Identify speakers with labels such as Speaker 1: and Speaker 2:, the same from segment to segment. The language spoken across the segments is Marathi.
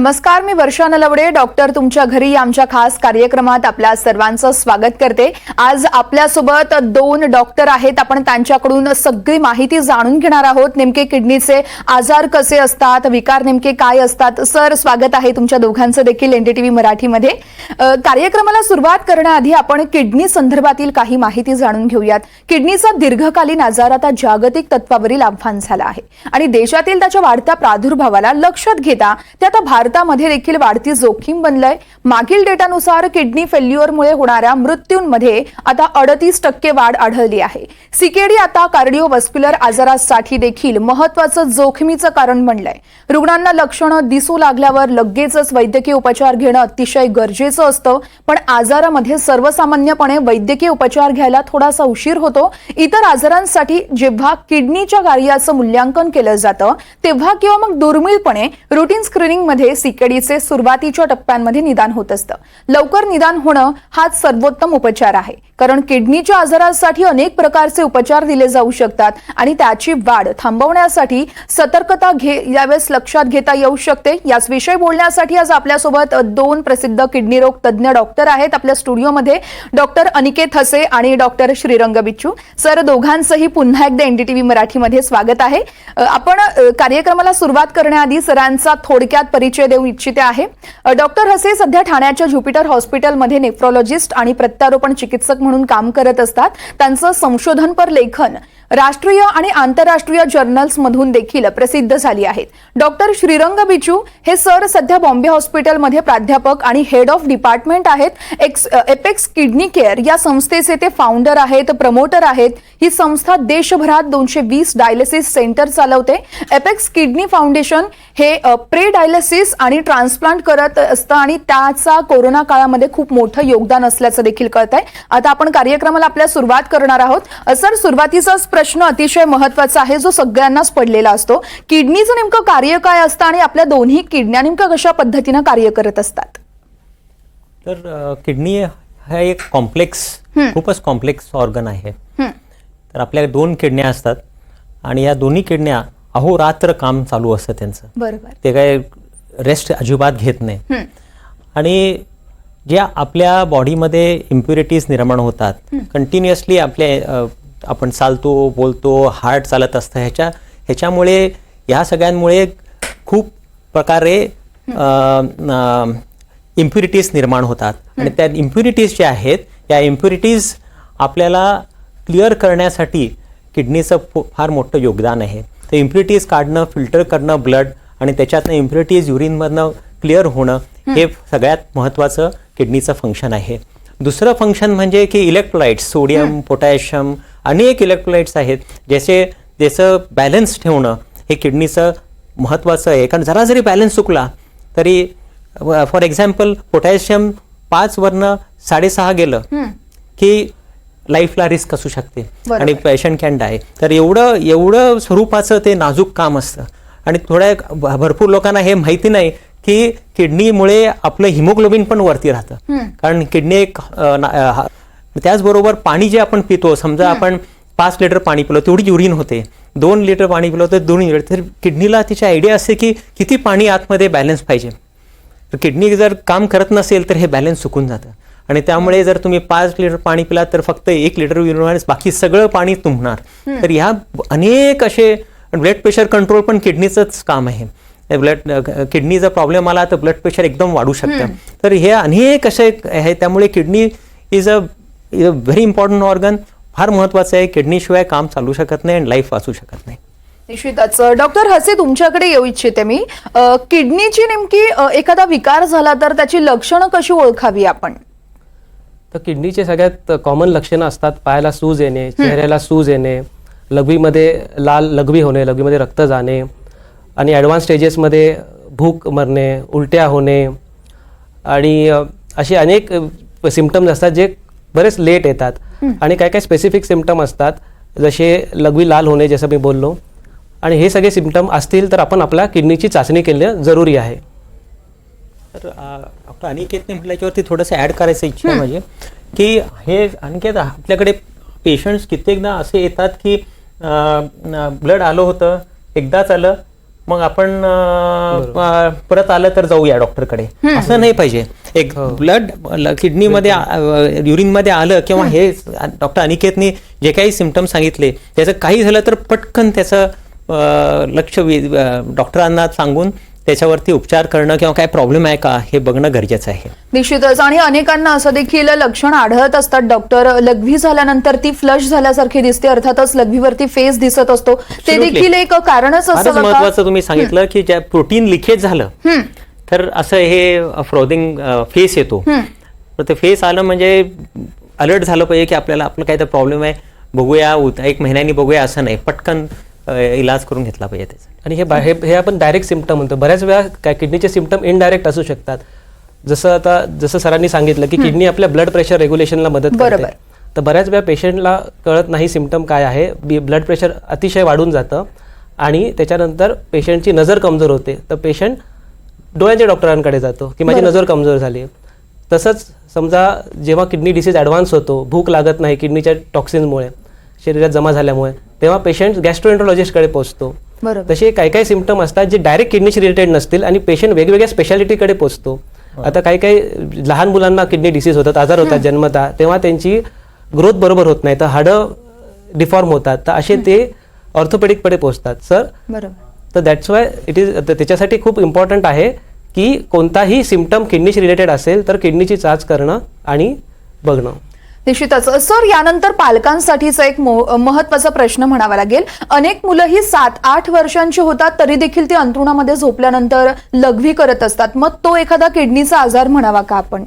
Speaker 1: नमस्कार, मी वर्षा नलवडे डॉक्टर तुमच्या घरी आमच्या खास कार्यक्रमात आपल्या सर्वांचं स्वागत करते। आज आपल्यासोबत दोन डॉक्टर आहेत। आपण त्यांच्याकडून सगळी माहिती जाणून घेणार आहोत। नेमके किडनीचे आजार कसे असतात, विकार नेमके काय असतात। सर, स्वागत आहे तुमच्या दोघांचं देखील एनडीटीव्ही मराठीमध्ये। कार्यक्रमाला सुरुवात करण्याआधी आपण किडनी संदर्भातील काही माहिती जाणून घेऊयात। किडनीचा दीर्घकालीन आजार आता जागतिक तत्वावरील आव्हान झाला आहे आणि देशातील त्याच्या वाढत्या प्रादुर्भावाला लक्षात घेता ते आता भारतामध्ये देखील वाढती जोखीम बनलंय। मागील डेटानुसार किडनी फेल्युअरमुळे होणाऱ्या मृत्यूंमध्ये आता 38% वाढ आढळली आहे। सीकेडी आता कार्डिओव्हास्क्युलर आजारासाठी देखील महत्त्वाचं जोखमीचं कारण बनलंय। रुग्णांना लक्षणं दिसू लागल्यावर लगेचच वैद्यकीय उपचार घेणं अतिशय गरजेचं असतं, पण आजारामध्ये सर्वसामान्यपणे वैद्यकीय उपचार घ्यायला थोडासा उशीर होतो। इतर आजारांसाठी जेव्हा किडनीच्या कार्याचं मूल्यांकन केलं जातं तेव्हा किंवा मग दुर्मिळपणे रुटीन स्क्रीनिंग मध्ये सीकेडीचे सुरुवातीच्या टप्प्यांमध्ये निदान होत असतं। लवकर निदान होणं हाच सर्वोत्तम उपचार आहे, कारण किडनीच्या आजारासाठी अनेक प्रकारचे उपचार दिले जाऊ शकतात आणि त्याची वाढ थांबवण्यासाठी सतर्कता यावेळेस लक्षात घेता येऊ शकते। याच विषयी बोलण्यासाठी आज आपल्यासोबत दोन प्रसिद्ध किडनी रोग तज्ञ डॉक्टर आहेत। आपल्या स्टुडिओमध्ये डॉक्टर अनिकेत हसे आणि डॉक्टर श्रीरंग बिच्चू। सर, दोघांचंही पुन्हा एकदा एनडीटीव्ही मराठीमध्ये स्वागत आहे। आपण कार्यक्रमाला सुरुवात करण्याआधी सरांचा थोडक्यात परिचय देऊ इच्छिते आहे। डॉक्टर हसे सध्या ठाण्याच्या ज्युपिटर हॉस्पिटलमध्ये नेफ्रोलॉजिस्ट आणि प्रत्यारोपण चिकित्सक म्हणून काम करत असतात। त्यांचं संशोधनपर लेखन राष्ट्रीय आणि आंतरराष्ट्रीय जर्नल्स मधून देखील प्रसिद्ध झाली आहेत। डॉक्टर श्रीरंग बिच्चू हे सर सध्या बॉम्बे हॉस्पिटलमध्ये प्राध्यापक आणि हेड ऑफ डिपार्टमेंट आहेत। एपेक्स किडनी केअर या संस्थेचे ते फाउंडर आहेत, प्रमोटर आहेत। ही संस्था देशभरात 220 डायलिसिस सेंटर चालवते। एपेक्स किडनी फाउंडेशन हे प्रे डायलिसिस आणि ट्रान्सप्लांट करत असतं आणि त्याचा कोरोना काळामध्ये खूप मोठं योगदान असल्याचं देखील कळतंय। आता आपण कार्यक्रमाला आपल्या सुरुवात करणार आहोत। सर, सुरुवातीचाच प्रश्न अतिशय महत्त्वाचा आहे जो सगळ्यांनाच पडलेला असतो। किडनीचं नेमकं कार्य काय असतं आणि आपल्या दोन्ही किडन्या नेमकं कशा पद्धतीने कार्य करत असतात?
Speaker 2: तर किडनी हा एक खूपच कॉम्प्लेक्स ऑर्गन आहे। तर आपल्या दोन किडन्या असतात आणि या दोन्ही किडन्या अहोरात्र काम चालू असतं त्यांचं। बरोबर, ते काय रेस्ट अजिबात घेत नाही। आणि ज्या आपल्या बॉडीमध्ये इम्प्युरिटीज निर्माण होतात कंटिन्युअसली, आपण चालतो, बोलतो, हार्ट चालत असतं, ह्याच्यामुळे या सगळ्यांमुळे खूप प्रकारे इम्प्युरिटीज निर्माण होतात। आणि त्या इम्प्युरिटीज ज्या आहेत, या इम्प्युरिटीज आपल्याला क्लिअर करण्यासाठी किडनीचं फार मोठं योगदान आहे। तर इम्प्युरिटीज काढणं, फिल्टर करणं ब्लड, आणि त्याच्यातनं इम्प्युरिटीज युरिनमधनं क्लिअर होणं, हे सगळ्यात महत्त्वाचं किडनीचं फंक्शन आहे। दुसरं फंक्शन म्हणजे की इलेक्ट्रोलाइट्स, सोडियम, पोटॅशियम, अनेक इलेक्ट्रोलाइट्स आहेत ज्याचं बॅलन्स ठेवणं हे किडनीचं महत्त्वाचं आहे। कारण जरा जरी बॅलन्स चुकला तरी, फॉर एक्झाम्पल पोटॅशियम 5 वरनं 6.5 गेलं की लाईफला रिस्क असू शकते आणि पेशंट कॅन डाय। तर एवढं स्वरूपाचं ते नाजूक काम असतं। आणि भरपूर लोकांना हे माहिती नाही की किडनीमुळे आपलं हिमोग्लोबिन पण वरती राहतं। कारण किडनी एक त्याचबरोबर पाणी जे आपण पितो, समजा आपण 5 लिटर पाणी पिलो तेवढी युरिन होते, 2 लिटर पाणी पिलो तर 2 लिटर। तर किडनीला तिची आयडिया असते की किती पाणी आतमध्ये बॅलन्स पाहिजे। तर किडनी जर काम करत नसेल तर हे बॅलन्स चुकून जातं आणि त्यामुळे जर तुम्ही 5 लिटर पाणी पिलात तर फक्त 1 लिटर युरिन, बाकी सगळं पाणी तुंबणार। तर ह्या अनेक असे, ब्लड प्रेशर कंट्रोल पण किडनीचंच काम आहे। किडनीचा प्रॉब्लेम आला तर ब्लड प्रेशर एकदम वाढू शकतं। तर हे अनेक असे आहे, त्यामुळे kidney is a very important organ, फार महत्वाचं आहे। किडनीशिवाय काम चालू शकत नाही आणि लाईफ वाचू शकत नाही।
Speaker 1: निश्चितच। डॉक्टर हसे, तुमच्याकडे येऊ इच्छिते मी। किडनीची नेमकी एखादा विकार झाला तर त्याची लक्षणं कशी ओळखावी आपण?
Speaker 3: तर किडनीचे सगळ्यात कॉमन लक्षणं असतात: पायाला सूज येणे, चेहऱ्याला सूज येणे, लघवीमध्ये लाल लघवी होणे, लघवीमध्ये रक्त जाणे, आणि ॲडव्हान्स स्टेजेसमध्ये भूक मरणे, उलट्या होणे, आणि असे अनेक सिम्पटम्स असतात जे बरेच लेट येतात। आणि काय काय स्पेसिफिक सिम्पटम असतात, जसे लघवी लाल होणे, जसं मी बोललो। आणि हे सगळे सिम्पटम असतील तर आपण आपल्या किडनीची चाचणी केली जरुरी आहे।
Speaker 2: तर आपलं अनिकेतने म्हटल्याच्यावरती थोडंसं ॲड करायचं इच्छा आहे माझी, की हे अनिकेत, आपल्याकडे पेशंट्स कित्येकदा असे येतात की ब्लड आलं होतं, एकदाच आलं, मग आपण परत आलं तर जाऊया डॉक्टरकडे, असं नाही पाहिजे. एक ब्लड किडनीमध्ये युरिनमध्ये आलं किंवा हे डॉक्टर अनिकेतनी जे काही सिम्पटम सांगितले त्याचं काही झालं तर पटकन त्याचं लक्ष डॉक्टरांना सांगून त्याच्यावरती उपचार करणं किंवा काय प्रॉब्लेम आहे का हे बघणं गरजेचं आहे.
Speaker 1: निश्चितच. आणि अनेकांना असं देखील लक्षण आढळत असतात डॉक्टर, लघवी झाल्यानंतर ती फ्लश झाल्यासारखी दिसते, अर्थातच लघवीवरती फेस दिसत असतो, ते देखील एक कारणच असतं.
Speaker 2: महत्वाचं तुम्ही सांगितलं की ज्या प्रोटीन लिकेज झालं तर असं हे फ्रोदिंग फेस येतो. तर ते फेस आलं म्हणजे अलर्ट झालं पाहिजे की आपल्याला आपलं काय तर प्रॉब्लेम आहे, बघूया 1 महिन्यानी बघूया, असं नाही, पटकन इलाज करून घेतला पाहिजे त्याचा.
Speaker 3: आणि हे आपण डायरेक्ट सिम्पटम म्हणतो. बऱ्याच वेळा काय किडनीचे सिम्पटम इनडायरेक्ट असू शकतात. जसं सरांनी सांगितलं की किडनी आपल्या ब्लड प्रेशर रेग्युलेशनला मदत करते. तर बऱ्याच वेळा पेशंटला कळत नाही सिम्पटम काय आहे, ब्लड प्रेशर अतिशय वाढून जातं आणि त्याच्यानंतर पेशंटची नजर कमजोर होते. तर पेशंट डोळ्यांच्या डॉक्टरांकडे जातो की माझी नजर कमजोर झाली. तसंच समजा जेव्हा किडनी डिसीज ॲडव्हान्स होतो, भूक लागत नाही किडनीच्या टॉक्सिनमुळे शरीरात जमा झाल्यामुळे, तेव्हा पेशंट गॅस्ट्रोएंट्रोलॉजिस्टकडे पोहोचतो. तसे काही काही सिम्पटम असतात जे डायरेक्ट किडनीशी रिलेटेड नसतील आणि पेशंट वेगवेगळ्या स्पेशालिटीकडे पोहोचतो. आता काही काही लहान मुलांना किडनी डिसीज होतात, आजार होतात जन्मता, तेव्हा त्यांची ग्रोथ बरोबर होत नाही, तर हाडं डिफॉर्म होतात, तर असे ते ऑर्थोपेडिककडे पोहोचतात सर. तर दॅट्स वाय इट इज, त्याच्यासाठी खूप इम्पॉर्टंट आहे की कोणताही सिम्पटम किडनीशी रिलेटेड असेल तर किडनीची चाच करणं आणि बघणं.
Speaker 1: निश्चितच. सर, यानंतर पालकांसाठीचा एक महत्वाचा प्रश्न म्हणावा लागेल. अनेक मुलं ही 7-8 वर्षांची होतात तरी देखील ती अंथरुणामध्ये झोपल्यानंतर लघवी करत असतात. मग तो एखादा किडनीचा आजार म्हणावा का आपण?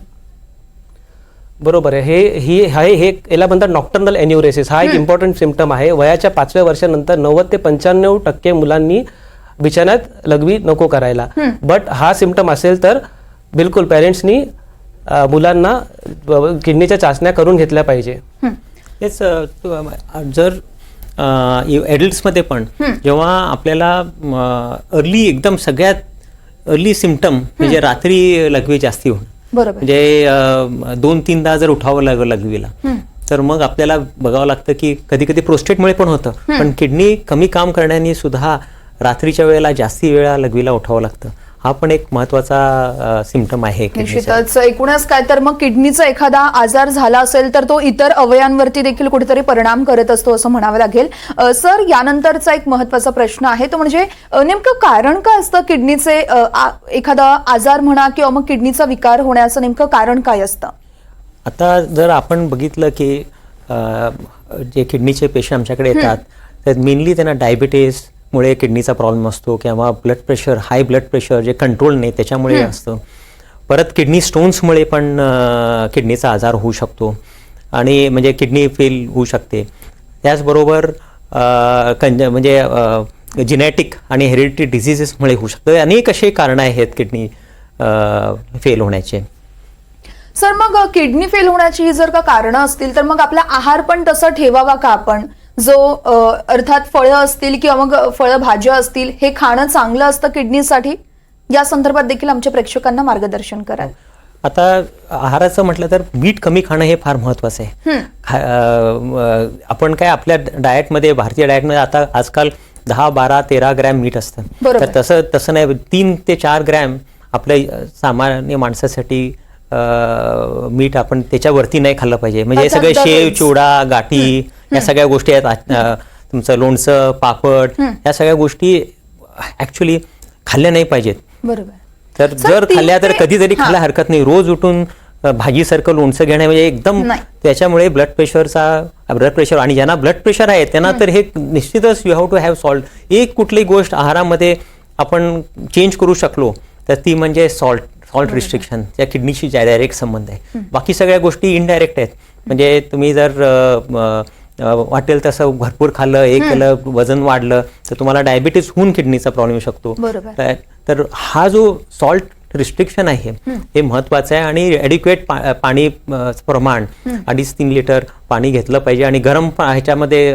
Speaker 3: बरोबर आहे. हे याला म्हणतात नॉक्टर्नल एन्युरेसिस. हा एक इम्पॉर्टंट सिम्पटम आहे. वयाच्या 5व्या वर्षानंतर 90 ते 95% मुलांनी बिछाण्यात लघवी नको करायला. बट हा सिम्पटम असेल तर बिलकुल पेरेंट्सनी मुलांना किडनीच्या चाचण्या करून घेतल्या पाहिजे.
Speaker 2: तेच जर ॲडल्ट्समध्ये पण जेव्हा आपल्याला एकदम सगळ्यात अर्ली सिम्पटम म्हणजे रात्री लघवी जास्ती होणं, म्हणजे 2-3दा जर उठावं लागलं लघवीला, तर मग आपल्याला बघावं लागतं की कधी कधी प्रोस्टेटमुळे पण होतं, पण किडनी कमी काम करण्याने सुद्धा रात्रीच्या वेळेला जास्ती वेळा लघवीला उठावं लागतं. हा पण एक महत्वाचा सिम्पटम आहे.
Speaker 1: निश्चितच. एकूणच काय तर मग किडनीचा एखादा आजार झाला असेल तर तो इतर अवयवांवरती देखील कुठेतरी परिणाम करत असतो असं म्हणावं लागेल. सर, यानंतरचा एक महत्वाचा प्रश्न आहे तो म्हणजे नेमकं कारण काय असतं किडनीचे एखादा आजार म्हणा किंवा मग किडनीचा विकार होण्याचं नेमकं कारण काय असतं?
Speaker 2: आता जर आपण बघितलं की जे किडनीचे पेशंट आमच्याकडे येतात तर मेनली त्यांना डायबिटीस मुळे किडनीचा प्रॉब्लेम असतो किंवा blood pressure, high blood pressure जे कंट्रोल नाही त्याच्यामुळे असतं. परत किडनी स्टोन्समुळे पण किडनीचा आजार होऊ शकतो आणि म्हणजे किडनी फेल होऊ शकते. त्याचबरोबर म्हणजे जेनेटिक आणि हेरिडिटरी डिझिजेसमुळे होऊ शकतं. अनेक असे कारणं आहेत किडनी फेल होण्याचे.
Speaker 1: सर, मग किडनी फेल होण्याची जर का कारणं असतील तर मग आपला आहार पण तसा ठेवावा का आपण? जो अर्थात फळं असतील किंवा मग फळं भाज्या असतील हे खाणं चांगलं असतं किडनीसाठी, या संदर्भात देखील आमच्या प्रेक्षकांना मार्गदर्शन कराल.
Speaker 2: आता आहाराचं म्हटलं तर मीठ कमी खाणं हे फार महत्वाचं आहे. आपण काय आपल्या डाएटमध्ये, भारतीय डाएटमध्ये आता आजकाल 10, 12, 13 ग्रॅम मीठ असतं. तर तसं नाही, 3 ते 4 ग्रॅम आपल्या सामान्य माणसासाठी मीठ आपण त्याच्यावरती नाही खाल्लं पाहिजे. म्हणजे हे सगळे शेव, चिवडा, गाठी या सगळ्या गोष्टी आहेत, तुमचं लोणचं, पापड, या सगळ्या गोष्टी ऍक्च्युली खाल्ल्या नाही पाहिजेत.
Speaker 1: बरोबर.
Speaker 2: तर जर खाल्ल्या तर कधीतरी खायला हरकत नाही. रोज उठून भाजीसारखं लोणचं घेणं म्हणजे एकदम त्याच्यामुळे ब्लड प्रेशर आणि ज्यांना ब्लड प्रेशर आहे त्यांना तर हे निश्चितच you have to have salt. एक कुठली गोष्ट आहारामध्ये आपण चेंज करू शकलो तर ती म्हणजे सॉल्ट रिस्ट्रिक्शन. त्या किडनीशी डायरेक्ट संबंध आहे. बाकी सगळ्या गोष्टी इनडायरेक्ट आहेत. म्हणजे तुम्ही जर वाटेल तसं भरपूर खाल्लं, हे केलं, वजन वाढलं तर तुम्हाला डायबिटीस होऊन किडनीचा प्रॉब्लेम येऊ शकतो. तर हा जो सॉल्ट रिस्ट्रिक्शन आहे हे महत्वाचं आहे. आणि ॲडिक्वेट पाणी प्रमाण 2.5-3 लिटर पाणी घेतलं पाहिजे. आणि गरम ह्याच्यामध्ये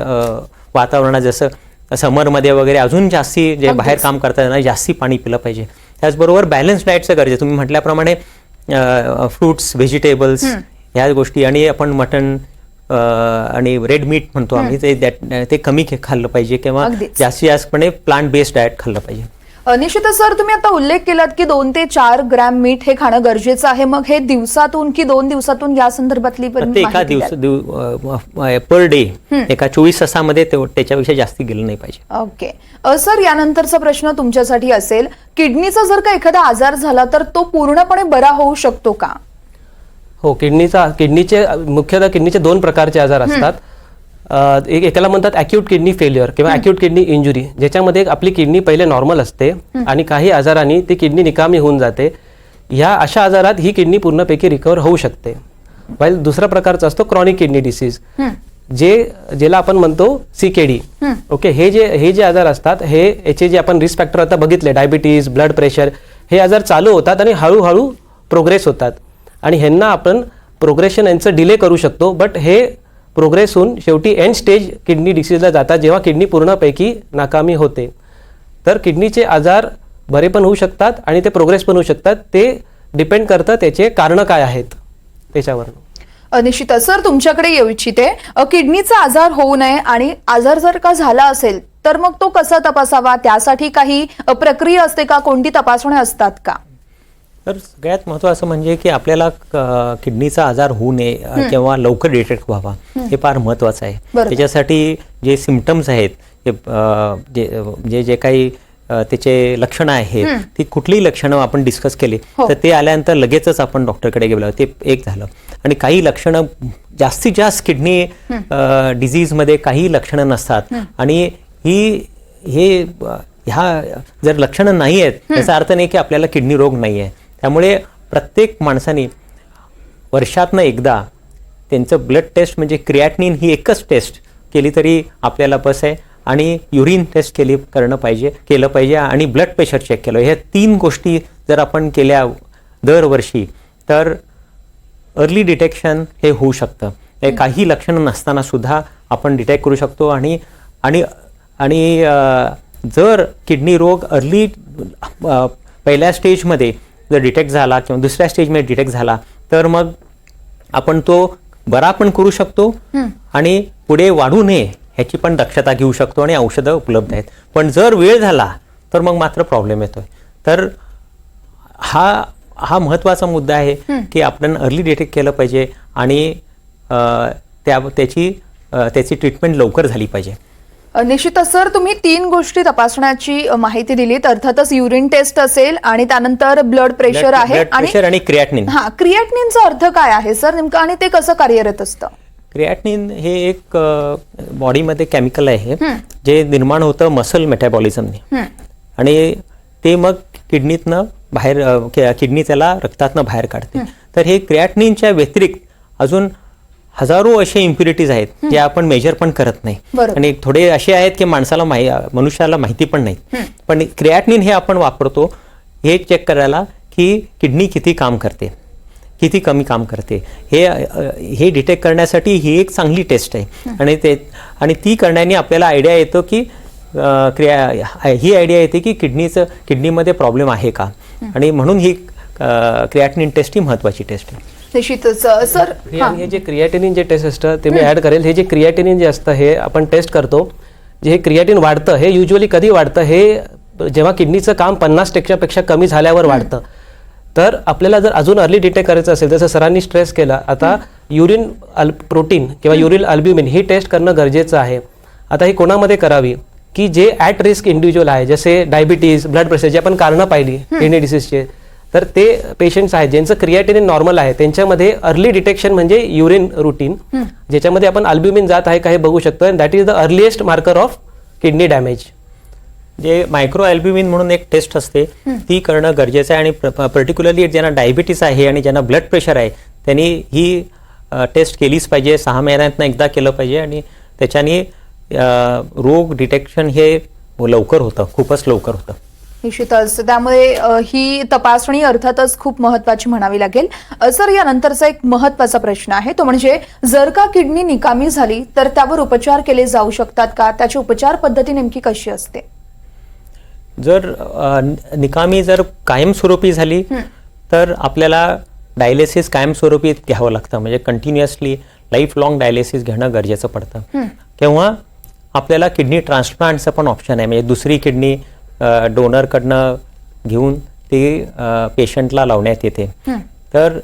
Speaker 2: वातावरणात जसं समरमध्ये वगैरे अजून जास्ती जे बाहेर काम करतात त्यांना जास्ती पाणी पिलं पाहिजे. त्याचबरोबर बॅलन्स डाएटचं गरजे, तुम्ही म्हटल्याप्रमाणे फ्रुट्स, व्हेजिटेबल्स ह्या गोष्टी, आणि आपण मटण आणि रेड मीट म्हणतो आम्ही, ते कमी खाल्लं पाहिजे किंवा जास्तीत जास्तपणे प्लांट बेस्ड डाएट खाल्लं पाहिजे.
Speaker 1: निश्चितच सर, तुम्ही आता उल्लेख केलात की 2 ते 4 ग्रॅम मीठ हे खाणं गरजेचं आहे. मग हे दिवसातून की 2 दिवसातून या संदर्भातली पण
Speaker 2: एका
Speaker 1: माहिती द्याल?
Speaker 2: पर डे एका 24 तासामध्ये त्याच्यापेक्षा जास्ती गेलं नाही पाहिजे.
Speaker 1: ओके सर, यानंतरचा प्रश्न तुमच्यासाठी असेल, किडनीचा जर का एखादा आजार झाला तर तो पूर्णपणे बरा होऊ शकतो का?
Speaker 3: हो, किडनीचे मुख्यतः किडनीचे 2 प्रकारचे आजार असतात. एकाला म्हणतात अॅक्यूट किडनी फेल्युअर किंवा अॅक्यूट किडनी इंजुरी, ज्याच्यामध्ये आपली किडनी पहिले नॉर्मल असते आणि काही आजारांनी ती किडनी निकामी होऊन जाते. ह्या अशा आजारात ही किडनी पूर्णपैकी रिकव्हर होऊ शकते. वाईल दुसरा प्रकारचा असतो क्रॉनिक किडनी डिसीज, ज्याला आपण म्हणतो CKD. ओके, हे जे आजार असतात, याचे जे आपण रिस्क फॅक्टर आता बघितले, डायबिटीज, ब्लड प्रेशर, हे आजार चालू होतात आणि हळूहळू प्रोग्रेस होतात आणि ह्यांना आपण प्रोग्रेशन यांचं डिले करू शकतो. बट हे प्रोग्रेस होऊन शेवटी एंड स्टेज किडनी डिसीजला जातात, जेव्हा किडनी पूर्णपैकी नाकामी होते. तर किडनीचे आजार बरे पण होऊ शकतात आणि ते प्रोग्रेस पण होऊ शकतात. ते डिपेंड करतं त्याचे कारण काय आहेत त्याच्यावर.
Speaker 1: निश्चित सर, तुमच्याकडे येऊ इच्छिते. किडनीचा आजार होऊ नये आणि आजार जर का झाला असेल तर मग तो कसा तपासावा? त्यासाठी काही प्रक्रिया असते का? कोणती तपासण्या असतात का?
Speaker 2: तर सगळ्यात महत्त्वाचं म्हणजे की आपल्याला किडनीचा आजार होऊ नये किंवा लवकर डिटेक्ट व्हावा, हे फार महत्त्वाचं आहे. त्याच्यासाठी जे सिम्पटम्स आहेत, जे काही त्याचे लक्षणं आहेत, ती कुठलीही लक्षणं आपण डिस्कस केली तर ते आल्यानंतर लगेचच आपण डॉक्टरकडे गेलो, ते एक झालं. आणि काही लक्षणं जास्तीत जास्त किडनी डिझीजमध्ये काही लक्षणं नसतात आणि ह्या जर लक्षणं नाही आहेत याचा अर्थ नाही की आपल्याला किडनी रोग नाही आहे. त्यामुळे प्रत्येक माणसाने वर्षातनं एकदा त्यांचं ब्लड टेस्ट म्हणजे क्रिएटिनिन ही एकच टेस्ट केली तरी आपल्याला बस आहे. आणि युरिन टेस्ट केलं पाहिजे आणि ब्लड प्रेशर चेक केलं. ह्या 3 गोष्टी जर आपण केल्या दरवर्षी तर अर्ली डिटेक्शन हे होऊ शकतं. काही लक्षणं नसताना सुद्धा आपण डिटेक्ट करू शकतो. आणि जर किडनी रोग अर्ली पहिल्या स्टेजमध्ये जर डिटेक्ट झाला किंवा दुसऱ्या स्टेजमध्ये डिटेक्ट झाला तर मग आपण तो बरा पण करू शकतो आणि पुढे वाढू नये ह्याची पण दक्षता घेऊ शकतो आणि औषधं उपलब्ध आहेत. पण जर वेळ झाला तर मग मात्र प्रॉब्लेम येतोय. तर हा महत्त्वाचा मुद्दा आहे की आपण अर्ली डिटेक्ट केलं पाहिजे आणि त्याची ट्रीटमेंट लवकर झाली पाहिजे.
Speaker 1: निश्चितच सर, तुम्ही 3 गोष्टी तपासण्याची माहिती दिलीत. अर्थातच युरिन टेस्ट असेल आणि त्यानंतर ब्लड प्रेशर आहे
Speaker 2: आणि क्रिएटिनिन.
Speaker 1: क्रिएटिनिनचा अर्थ काय आहे सर नेमकं आणि ते कसं कार्यरत असतं?
Speaker 2: क्रिएटिनिन हे एक बॉडीमध्ये केमिकल आहे जे निर्माण होतं मसल मेटाबॉलिझमने आणि ते मग किडनीतनं किडनी त्याला रक्तातनं बाहेर काढते. तर हे क्रिएटिनिनच्या व्यतिरिक्त अजून हजारो असे इम्प्युरिटीज आहेत जे आपण मेजर पण करत नाही आणि थोडे असे आहेत की मनुष्याला माहिती पण नाही. पण क्रिएटिनिन हे आपण वापरतो हे चेक करायला की किडनी किती काम करते, किती कमी काम करते, हे डिटेक्ट करण्यासाठी ही एक चांगली टेस्ट आहे. आणि ती करण्याने आपल्याला आयडिया येतो की ही आयडिया येते की किडनीमध्ये प्रॉब्लेम आहे का. आणि म्हणून ही क्रिएटिनिन टेस्ट ही महत्त्वाची टेस्ट आहे.
Speaker 1: निश्चितच सर,
Speaker 3: हे जे क्रिएटिनिन जे टेस्ट असतं ते मी ऍड करेल. हे जे क्रिएटिनिन जे असतं हे आपण टेस्ट करतो. जे हे क्रिएटिन वाढतं हे युजली कधी वाढतं, हे जेव्हा किडनीचं काम 50% कमी झाल्यावर वाढतं. तर आपल्याला जर अजून अर्ली डिटेक्ट करायचं असेल, जसं सरांनी स्ट्रेस केला, आता युरिन प्रोटीन किंवा युरिन अल्ब्युमिन ही टेस्ट करणं गरजेचं आहे. आता ही कोणामध्ये करावी की जे ॲट रिस्क इंडिव्हिज्युअल आहे, जसे डायबिटीज, ब्लड प्रेशर, जे आपण कारणं पाहिली किडनी डिसीजचे, तर ते पेशंट्स आहेत ज्यांचं क्रिएटिनिन नॉर्मल आहे त्यांच्यामध्ये अर्ली डिटेक्शन म्हणजे युरिन रुटीन, ज्याच्यामध्ये आपण अल्ब्युमिन जात आहे का हे बघू शकतो. And that is the earliest marker of kidney damage.
Speaker 2: जे मायक्रो अल्ब्युमिन म्हणून एक टेस्ट असते ती करणं गरजेचं आहे. आणि पर्टिक्युलरली ज्यांना डायबिटीस आहे आणि ज्यांना ब्लड प्रेशर आहे त्यांनी ही टेस्ट केलीच पाहिजे. 6 महिन्यातनं एकदा केलं पाहिजे आणि त्याच्याने रोग डिटेक्शन हे लवकर होतं, खूपच लवकर होतं.
Speaker 1: निश्चितच, त्यामुळे ही तपासणी अर्थातच खूप महत्त्वाची म्हणावी लागेल. सर, यानंतरचा एक महत्त्वाचा प्रश्न आहे, तो म्हणजे जर का किडनी निकामी झाली तर त्यावर उपचार केले जाऊ शकतात का? त्याची उपचार पद्धती नेमकी कशी असते?
Speaker 2: जर निकामी जर कायमस्वरूपी झाली तर आपल्याला डायलिसिस कायमस्वरूपी घ्यावं लागतं, म्हणजे कंटिन्युअसली लाईफ लॉंग डायलिसिस घेणं गरजेचं पडतं. किंवा आपल्याला किडनी ट्रान्सप्लांटचं पण ऑप्शन आहे, म्हणजे दुसरी किडनी डोनरकडनं घेऊन ते पेशंटला लावण्यात येते. तर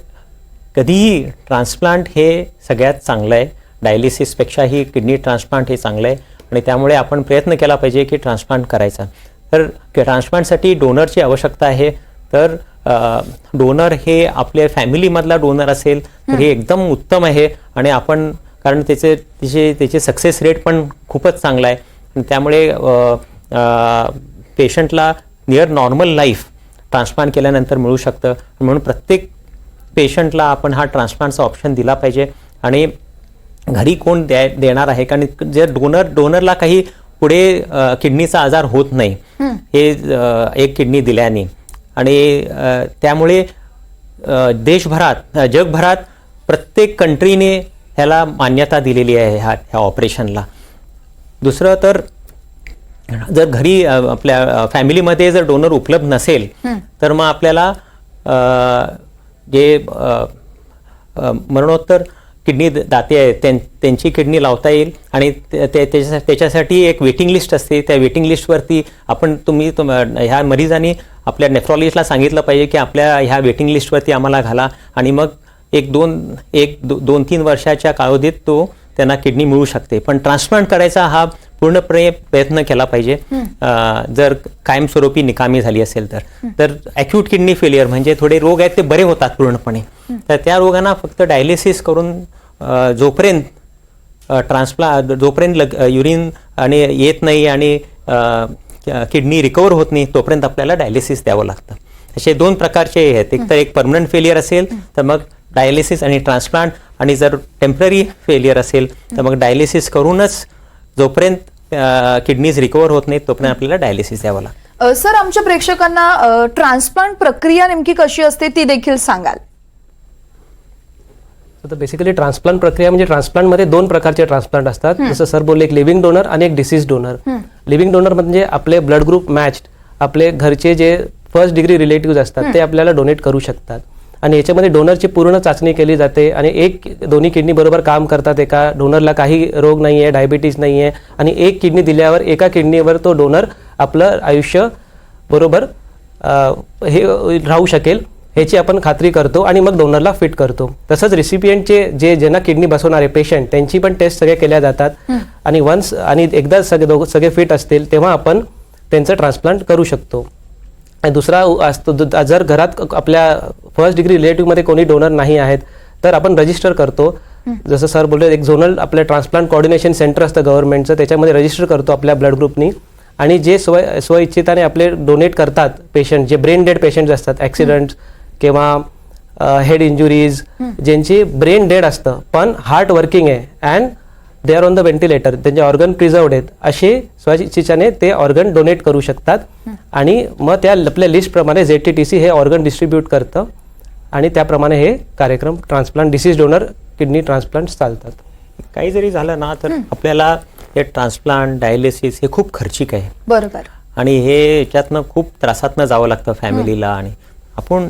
Speaker 2: कधीही ट्रान्सप्लांट हे सगळ्यात चांगलं आहे. डायलिसिसपेक्षाही किडनी ट्रान्सप्लांट हे चांगलं आहे आणि त्यामुळे आपण प्रयत्न केला पाहिजे की ट्रान्सप्लांट करायचा. तर ट्रान्सप्लांटसाठी डोनरची आवश्यकता आहे. तर डोनर हे आपल्या फॅमिलीमधला डोनर असेल तर हे एकदम उत्तम आहे आणि आपण कारण त्याचे सक्सेस रेट पण खूपच चांगला आहे आणि त्यामुळे पेशंटला नियर नॉर्मल लाईफ ट्रान्सप्लांट केल्यानंतर मिळू शकतं. म्हणून प्रत्येक पेशंटला आपण हा ट्रान्सप्लांटचा ऑप्शन दिला पाहिजे. आणि घरी कोण देणार आहे कारण जर डोनरला काही पुढे किडनीचा आजार होत नाही हे एक किडनी दिल्याने. आणि त्यामुळे जगभरात प्रत्येक कंट्रीने ह्याला मान्यता दिलेली आहे ह्या ऑपरेशनला. दुसरं तर जर घरी आपल्या फॅमिलीमध्ये जर डोनर उपलब्ध नसेल तर मग आपल्याला जे मरणोत्तर किडनी दाते आहेत त्यांची किडनी लावता येईल. आणि त्याच्यासाठी एक वेटिंग लिस्ट असते. त्या वेटिंग लिस्टवरती तुम्ही ह्या मरीजांनी आपल्या नेफ्रॉलॉजिस्टला सांगितलं पाहिजे की आपल्या ह्या वेटिंग लिस्टवरती आम्हाला घाला आणि मग एक दोन तीन वर्षाच्या कालावधीत त्यांना किडनी मिळू शकते. पण ट्रान्सप्लांट करायचा हा पूर्णपणे प्रयत्न केला पाहिजे जर कायमस्वरूपी निकामी झाली असेल तर ॲक्यूट किडनी फेलियर म्हणजे थोडे रोग आहेत ते बरे होतात पूर्णपणे. तर त्या रोगांना फक्त डायलिसिस करून जोपर्यंत युरिन आणि येत नाही आणि किडनी रिकवर होत नाही तोपर्यंत आपल्याला डायलिसिस द्यावं लागतं. असे दोन प्रकारचे आहेत. एक तर एक परमनंट फेलियर असेल तर मग डायलिसिस आणि ट्रान्सप्लांट, आणि जर टेम्पररी फेलियर असेल तर मग डायलिसिस करूनच जोपर्यंत किडनीज रिकवर होत नाहीत तोपर्यंत आपल्याला डायलिसिस द्यावं लागतं.
Speaker 1: सर, आमच्या प्रेक्षकांना ट्रान्सप्लांट प्रक्रिया नेमकी कशी असते ती देखील सांगाल?
Speaker 3: तर बेसिकली ट्रान्सप्लांट प्रक्रिया म्हणजे ट्रान्सप्लांटमध्ये दोन प्रकारचे ट्रान्सप्लांट असतात. जसं सर बोलले, एक लिव्हिंग डोनर आणि एक डिसीज डोनर. लिव्हिंग डोनर म्हणजे आपले ब्लड ग्रुप मॅच्ड आपले घरचे जे फर्स्ट डिग्री रिलेटिव्ह असतात ते आपल्याला डोनेट करू शकतात. आणि याच्यामध्ये डोनरची पूर्ण चाचणी केली जाते आणि दोन्ही किडनी बरोबर काम करतात. एका डोनरला काही रोग नाही आहे, डायबिटीज नाही आहे, आणि एक किडनी दिल्यावर एका किडनीवर तो डोनर आपलं आयुष्य बरोबर हे राहू शकेल ह्याची आपण खात्री करतो आणि मग डोनरला फिट करतो. तसंच रिसिपियंटचे ज्यांना किडनी बसवणारे पेशंट त्यांची पण टेस्ट सगळे केल्या जातात आणि एकदा सगळे फिट असतील तेव्हा आपण त्यांचं ट्रान्सप्लांट करू शकतो. आणि दुसरा असतो, जर घरात आपल्या फर्स्ट डिग्री रिलेटिव्हमध्ये कोणी डोनर नाही आहेत तर आपण रजिस्टर करतो. जसं सर बोलले, एक झोनल आपल्या ट्रान्सप्लांट कोऑर्डिनेशन सेंटर असतं गव्हर्नमेंटचं, त्याच्यामध्ये रजिस्टर करतो आपल्या ब्लड ग्रुपनी. आणि जे स्वइच्छिताने आपले डोनेट करतात पेशंट, जे ब्रेन डेड पेशंट्स असतात, ॲक्सिडेंट्स किंवा हेड इंजुरीज, ज्यांची ब्रेन डेड असतं पण हार्ट वर्किंग आहे and they are on the ventilator, त्यांचे ऑर्गन प्रिझर्वड आहेत, असे स्वइच्छेने ते ऑर्गन डोनेट करू शकतात. आणि मग त्या आपल्या लिस्टप्रमाणे ZTTC हे ऑर्गन डिस्ट्रीब्यूट करतं आणि त्याप्रमाणे हे कार्यक्रम transplant disease donor kidney transplant चालतात.
Speaker 2: काही जरी झालं ना तर आपल्याला हे ट्रान्सप्लांट डायलिसिस हे खूप खर्चिक आहे.
Speaker 1: बरोबर.
Speaker 2: आणि हे याच्यातनं खूप त्रासातनं जावं लागतं फॅमिलीला. आणि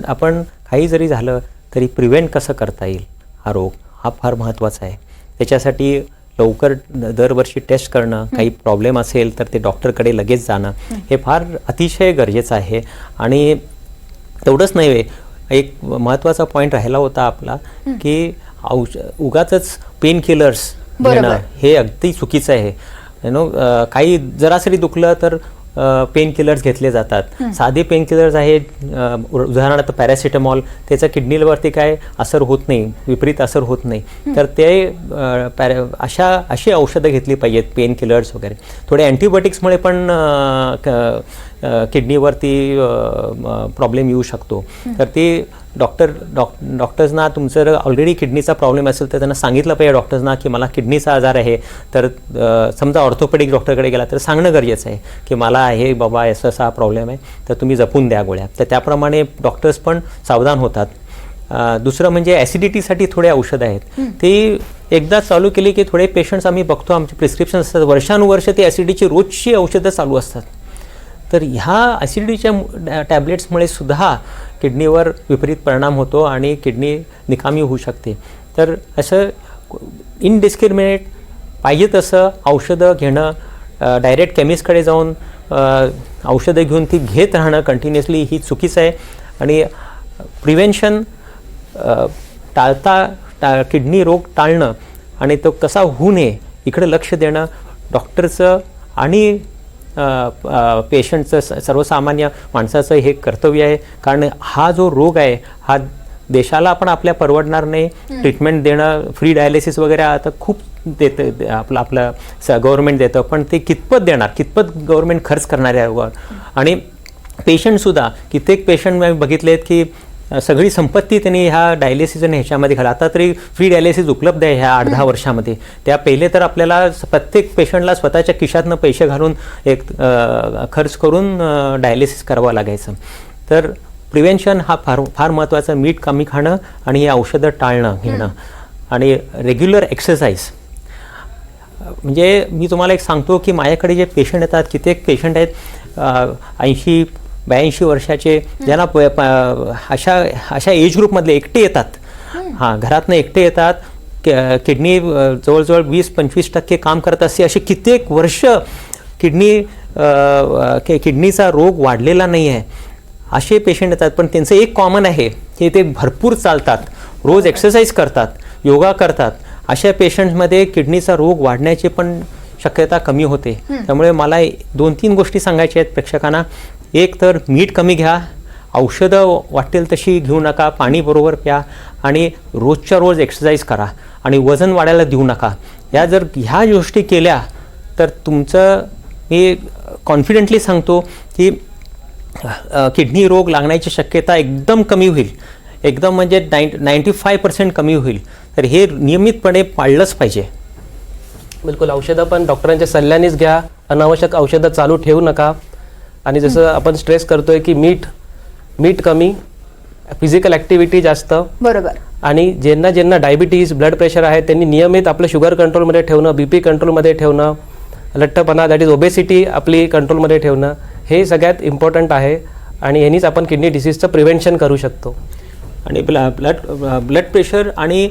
Speaker 2: आपण काही जरी झालं तरी प्रिव्हेंट कसं करता येईल हा रोग हा फार महत्त्वाचा आहे. त्याच्यासाठी लवकर दरवर्षी टेस्ट करणं, काही प्रॉब्लेम असेल तर ते डॉक्टरकडे लगेच जाणं हे फार अतिशय गरजेचं आहे. आणि तेवढंच नाही, एक महत्त्वाचा पॉईंट राहिला होता आपला की उगाचच पेन किलर्स घेणं हे अगदी चुकीचं आहे. काही जरासरी दुखलं तर पेन किलर्स घेतले जातात. साधे पेन किलर्स आहेत, उदाहरणार्थ पॅरासिटामॉल, त्याचा किडनीवरती काय असर होत नाही, विपरीत असर होत नाही. तर ते अशी औषधं घेतली पाहिजेत, पेन किलर्स वगैरे. थोडे अँटीबायोटिक्समुळे पण किडनीवरती प्रॉब्लेम येऊ शकतो. तर ते डॉक्टर्सना तुमचं जर ऑलरेडी किडनीचा प्रॉब्लेम असेल तर त्यांना सांगितलं पाहिजे डॉक्टर्सना की मला किडनीचा आजार आहे. तर समजा ऑर्थोपेडिक डॉक्टरकडे गेला तर सांगणं गरजेचं आहे की मला हे बाबा असा प्रॉब्लेम आहे तर तुम्ही जपून द्या गोळ्या. तर त्याप्रमाणे डॉक्टर्स पण सावधान होतात. दुसरं म्हणजे ॲसिडिटीसाठी थोडे औषधं आहेत, ते एकदा चालू केली की थोडे पेशंट्स आम्ही बघतो आमचे प्रिस्क्रिप्शन असतात, वर्षानुवर्ष ते ॲसिडिटीची रोजची औषधं चालू असतात. तर ह्या ॲसिडिटीच्या टॅब्लेट्समुळे सुद्धा किडनीवर विपरीत परिणाम होतो आणि किडनी निकामी होऊ शकते. तर असं इनडिस्क्रिमिनेट पाहिजे तसं औषधं घेणं, डायरेक्ट केमिस्टकडे जाऊन औषधं घेऊन ती घेत राहणं कंटिन्युअसली ही चुकीचं आहे. आणि प्रिव्हेन्शन किडनी रोग टाळणं आणि तो कसा होऊ नये इकडे लक्ष देणं डॉक्टरचं आणि पेशंटचं सर्वसामान्य माणसाचं हे कर्तव्य आहे. कारण हा जो रोग आहे हा देशाला पण आपल्या परवडणार नाही. ट्रीटमेंट देणं, फ्री डायलिसिस वगैरे आता खूप देतं आपलं गव्हर्नमेंट देतं, पण ते कितपत देणार, कितपत गव्हर्नमेंट खर्च करणार आहे. आणि पेशंटसुद्धा कित्येक पेशंट मी बघितले आहेत की सगळी संपत्ती त्यांनी ह्या डायलिसिस आणि ह्याच्यामध्ये घाला. आता तरी फ्री डायलिसिस उपलब्ध आहे ह्या 8-10 वर्षामध्ये. त्या पहिले तर आपल्याला प्रत्येक पेशंटला स्वतःच्या खिशातनं पैसे घालून एक खर्च करून डायलिसिस करावं लागायचं. तर प्रिव्हेन्शन हा फार महत्त्वाचं. मीठ कमी खाणं आणि हे औषधं टाळणं घेणं आणि रेग्युलर एक्सरसाइज. म्हणजे मी तुम्हाला एक सांगतो की माझ्याकडे जे पेशंट येतात, कित्येक पेशंट आहेत 80-82 वर्षाचे, ज्यांना अशा एज ग्रुपमधले एकटे येतात. हां, घरातनं एकटे येतात. किडनी जवळजवळ 20-25% काम करत असते. असे कित्येक वर्ष किडनीचा रोग वाढलेला नाही आहे असे पेशंट येतात. पण त्यांचं एक कॉमन आहे की ते भरपूर चालतात, रोज एक्सरसाइज करतात, योगा करतात. अशा पेशंटमध्ये किडनीचा रोग वाढण्याची पण शक्यता कमी होते. त्यामुळे मला 2-3 गोष्टी सांगायच्या आहेत प्रेक्षकांना. एक तर मीठ कमी घ्या, औषधं वाटेल तशी घेऊ नका, पाणी बरोबर प्या आणि रोजच्या रोज एक्सरसाइज करा आणि वजन वाढायला देऊ नका. ह्या गोष्टी केल्या तर तुमचं, मी कॉन्फिडेंटली सांगतो की किडनी रोग लागण्याची शक्यता एकदम कमी होईल. एकदम म्हणजे 95% कमी होईल. तर हे नियमितपणे पाळलंच पाहिजे.
Speaker 3: बिलकुल. औषधं पण डॉक्टरांच्या सल्ल्यानेच घ्या. अनावश्यक औषधं चालू ठेवू नका. आणि जसं आपण स्ट्रेस करतोय की मीठ कमी, फिजिकल ॲक्टिव्हिटी जास्त.
Speaker 1: बरोबर.
Speaker 3: आणि ज्यांना डायबिटीज, ब्लड प्रेशर आहे त्यांनी नियमित आपलं शुगर कंट्रोलमध्ये ठेवणं, BP कंट्रोलमध्ये ठेवणं, लठ्ठपणा दॅट इज ओबेसिटी आपली कंट्रोलमध्ये ठेवणं, हे सगळ्यात इम्पॉर्टंट आहे. आणि ह्यानीच आपण किडनी डिसीजचं प्रिव्हेन्शन करू शकतो.
Speaker 2: आणि ब्लड प्रेशर आणि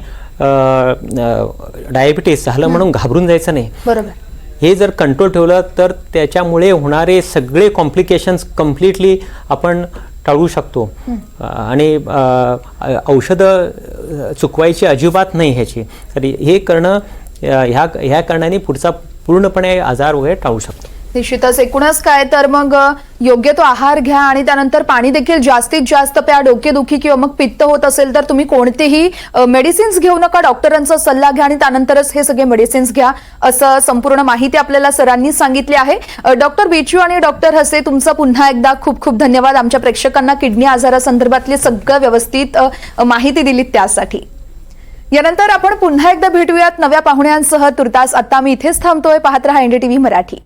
Speaker 2: डायबिटीस झालं म्हणून घाबरून जायचं नाही.
Speaker 1: बरोबर.
Speaker 2: हे जर कंट्रोल ठेवलं तर त्याच्यामुळे होणारे सगळे कॉम्प्लिकेशन्स कम्प्लिटली आपण टाळू शकतो. आणि औषधं चुकवायची अजिबात नाही ह्याची. तर हे करणं, ह्या कारणाने पुढचा पूर्णपणे आजार वगैरे टाळू शकतो.
Speaker 1: निश्चितच. एकूणच काय तर मग योग्य तो आहार घ्या आणि त्यानंतर पाणी देखील जास्तीत जास्त प्या. डोकेदुखी किंवा मग पित्त होत असेल तर तुम्ही कोणतेही मेडिसिन्स घेऊ नका, डॉक्टरांचा सल्ला घ्या आणि त्यानंतरच हे सगळे मेडिसिन्स घ्या, असं संपूर्ण माहिती आपल्याला सरांनी सांगितली आहे. डॉक्टर बिचू आणि डॉक्टर हसे, तुमचा पुन्हा एकदा खूप खूप धन्यवाद. आमच्या प्रेक्षकांना किडनी आजारासंदर्भातली सगळं व्यवस्थित माहिती दिलीत त्यासाठी. यानंतर आपण पुन्हा एकदा भेटूयात नव्या पाहुण्यांसह. तुर्तास आता मी इथेच थांबतोय. पाहत रहा NDTV मराठी.